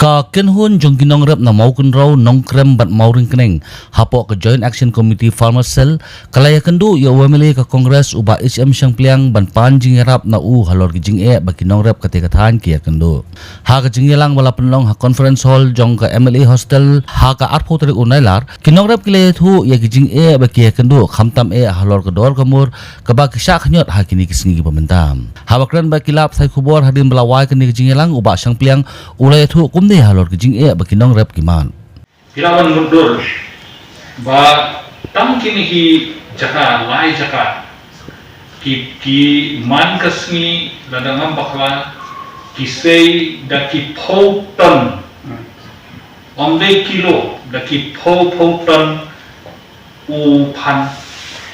Ka kenhun jong ginong rep na mau kun raw nong krem bat mauring keneng hapo ke Joint Action Committee Farmer Cell kalaya kendu ya wamili ka Kongres uba HM Siang Pliang ban panjing rap na halor gijing bagi nong rep ketekatan kia kendu ha ka jingelang wala penlong ha conference hall jong ka MLA hostel ha ka arpo teri unailar kinong rep kile thu ya gijing bagi kendu khamtam halor ke dor kamur ka ba kisah nyot ha kini kisingi pementam ha bakran ba kilap sai kubor hadin belawai kini jingelang uba Siang Pliang ulai thu ni halor kijing bagi nong rep kiman. Pilawan mundur ba tam kini hi jaka lai jaka ki man kasni ladangam bakla ki sei da ki ton onde kilo da ki ton u pan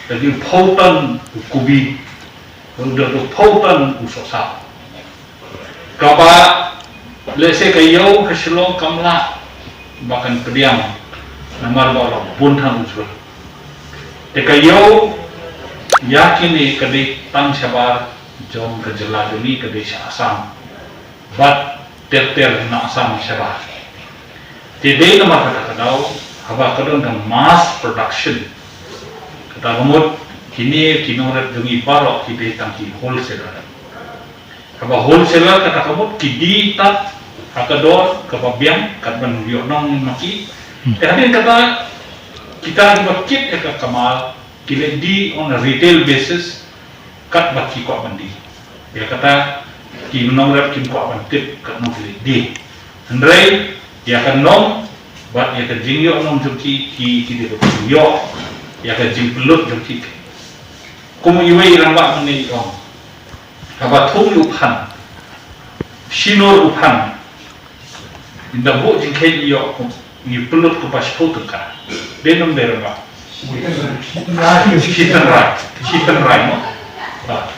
da ki ton u kubi da ton u sosa kaba lese kayo keselong kamla bahkan pediam namar bawa buntan usul te kayo yakini kadi tang sabar jom kejela duni kadi asam bat ter na asam sabar te dei namar kata kadau haba kadang dan mass production kata gemut kini kinoret dungi barok kidi tangki wholesaler haba wholesaler kata gemut kidi tat akador kapabiang katban yonong maki tapi kata kita bakit ka kamal kile di on a retail basis kat baki ko bandi ya kata ki nong rap kim ko bantit kat no kile di andrei ya kan nong bat ya ka jingyo nong jumki ki de yo ya ka jing pelut jumki kumu iwe ramba meni ong aba thung upan shinor upan inda bo jingkai iyo ni pelut ko pas fotoka denom derba chicken rai mo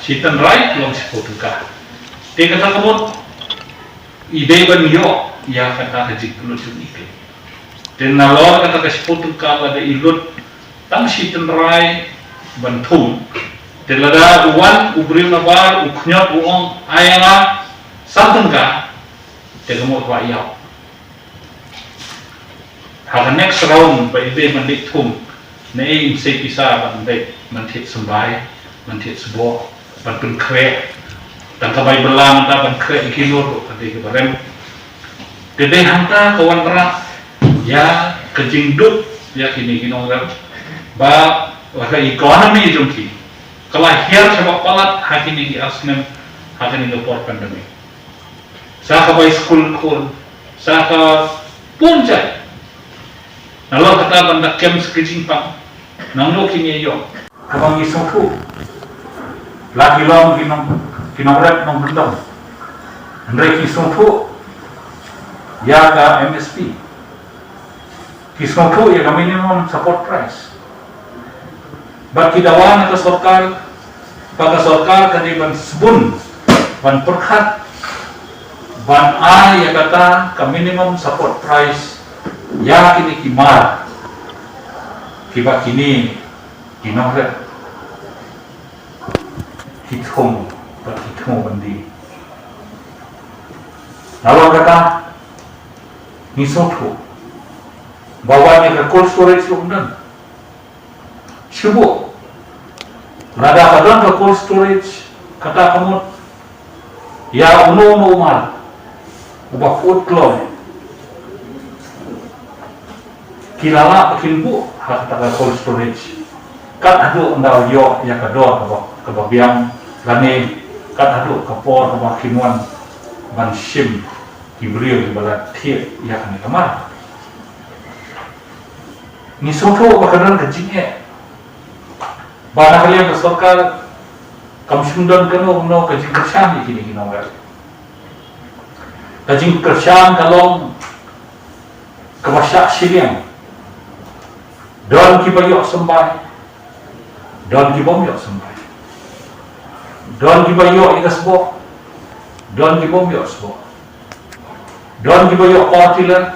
chicken rai long si fotoka te kata kamu ide ban yo ya kata jing pelut juni ke den nalor kata ka fotoka ada ilut tang chicken rai ban thum te lada uwan ubrim nabar uknyot uong ayanga santun ka te kamu wa yau hal next round by the mandik thum nei se pisa bandai mantit sembai mantit sebo ban kre dan kabai belang ta ban kre ikilur tadi ke barem dede hanta kawan ra ya kejingdut ya kini kinong ba wah ekonomi jongki kala hiar sebab palat hakini di asnem hakinilepor pandemi sa kabai school kun sa ka punjai nalo kata banda kem sekejing pang nanglo kini yo kabang isofu lagi long kinong rep nong bendong andre kisofu ya ka MSP kisofu ya ka minimum support price bat kidawan atau sorkar pada sorkar kadi ban sebun ban perkhat ban ya kata ka minimum support price ya kini kimar kiba kini kinore hithom bandi lalu kata nisotu bawanya ke cold storage lumdan shubo lada kadang ke cold storage kata kamu ya uno umar ubah food clone kilala kilbu hak taga cold storage kat adu ndau yo ya kador ke babiang gane kat adu kapor ke kimuan ban shim kibriyo di balat tie ya kan kamar ni soto bakaran kejingnya bana kalian ke sorkar kam sundan kano no kejing kersan di kini kinawar kejing kersan kalong kebasyak siliang don kibayok sembai don kibom yok sembai don kibayok igasbo don kibom yok sbo don kibayok portiller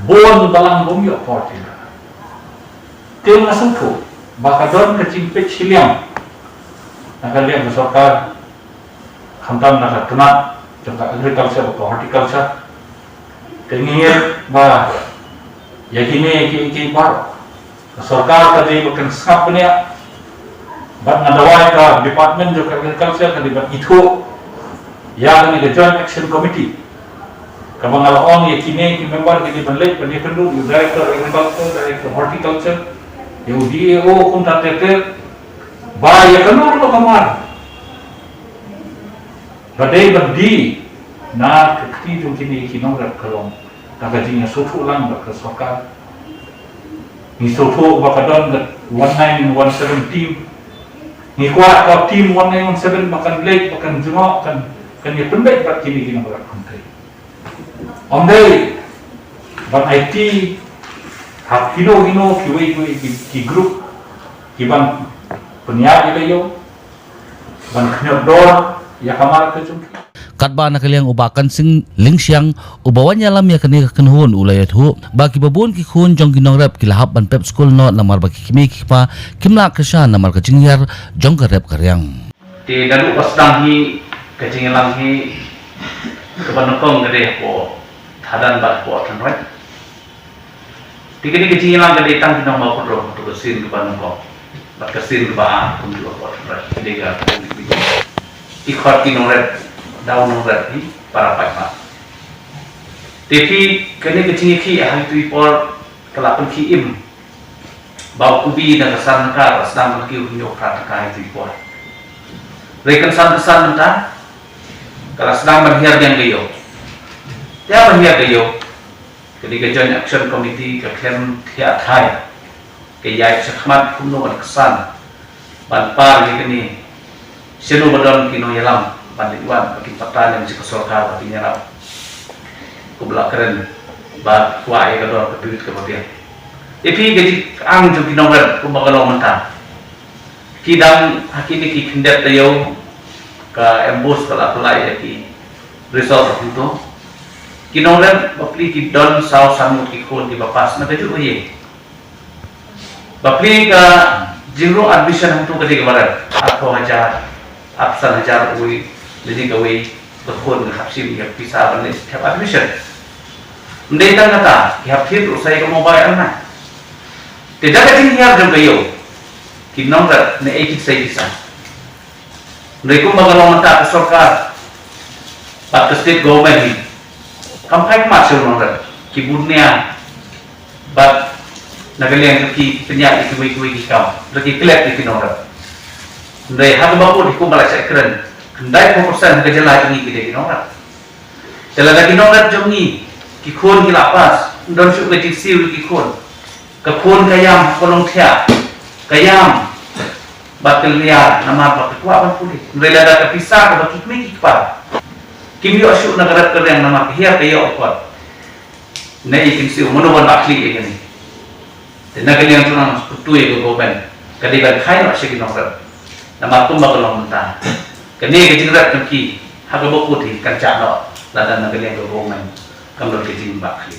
bon balang bom yok portiller tem nasungku baka don kecing pech hiliang nakaliang sorkar hantam nakatunat jangka agriculture atau horticulture Tengir bah yakini ki par सरकार का जे बकन स्काप ने बट नदवाई का डिपार्टमेंट जो एग्रीकल्चर का डिपार्ट इथो या ने जॉइंट एक्शन कमिटी का बंगाल ऑन ये किने की मेंबर के बनले बने Kandu director agriculture director horticulture ये डीओ कुन ताते बा ये कंडू लो कमार बडे बदी ना कति जो किने की नंगर कलम ताका जिnya sofu lang bak सरकार ni sofu bakadon 1917 team ni kuat ka team 1917 makan blake makan jengok kan ya pendek bat kini kini berat country omdei ban IT hak hino ki group ki ban penyiar ile yo ban knyok dor ya kamar ke jungki Katba na kaliang ubakan sing lingsiang ubawan yalam ya kani kanhun ulayat hu baki babun ki khun jong ginong rap kilahap ban pep school no namar baki kimi kipa kimla kesha namar ka jingyar jong ka rap karyang ti dalu wasdang hi kajinglang hi kebanokong gede po thadan bat po tan right ti kini kajinglang gede tang kinong ma kodro to sin kebanokong bat kasin ba kum do po right dega ikhot kinong rap daun nurati para pakma. Tapi kini kecil ki ahli tu ipor kelapan ki im bau kubi dan kesan kar sedang berkiu hinyok kata kai tu ipor. Rekan kesan mentah kalau sedang berhiar yang gayo. Dia berhiar gayo. Ketika joint action committee keklaim tiap hai kaya sekhmat kuno kesan banpar kini senu badon kino yalam Bandingwan bagi patan yang dikesorkan bagi nyerap kubla keren bat kuai kedua keduit kemudian tapi gaji ang juga nomor kumbagalong mentah kidang hakini ki kindet tayo ka embus kala pelai ki result itu kinongren bapli ki don saw samut ki khon ki bapas na keju ye bapli ka jingro admission itu ketika barat atau hajar absen hajar ui jadi gawe berkhon khapsim ya bisa balik setiap admission ndai tang kata ya phir usai ka mobile na tidak ada tinggal jam kayo kinong rat ne ekit sai bisa ndai ko magalong mata sarkar pat state government ni kampai masuk nong kibunnya bat nagalian ki penyak iki ki kam lagi kelak di kinong rat ndai hal bapu di ko malak sai keren Kendai pemerintah kejelah ini kita kinorat. Jalan kinorat jongi, kikon kilapas, don suka disiu kikon, kekon kayam kolong tiap, kayam batil liar, nama batil kuat pun pulih. Mereka ada kepisah batil kami kipar. Kimi asyuk negara kerjang nama kihia kaya kuat. Nei kimsiu menuan bakli ini. Dan negara yang tunang kutui ke goben, kadiban kain asyik kinorat. Nama tumbak kolong mentah. Kini kecil rat kaki, harga bukti kan cakap, ladan negara yang berhubungan, kamera kecil bakli.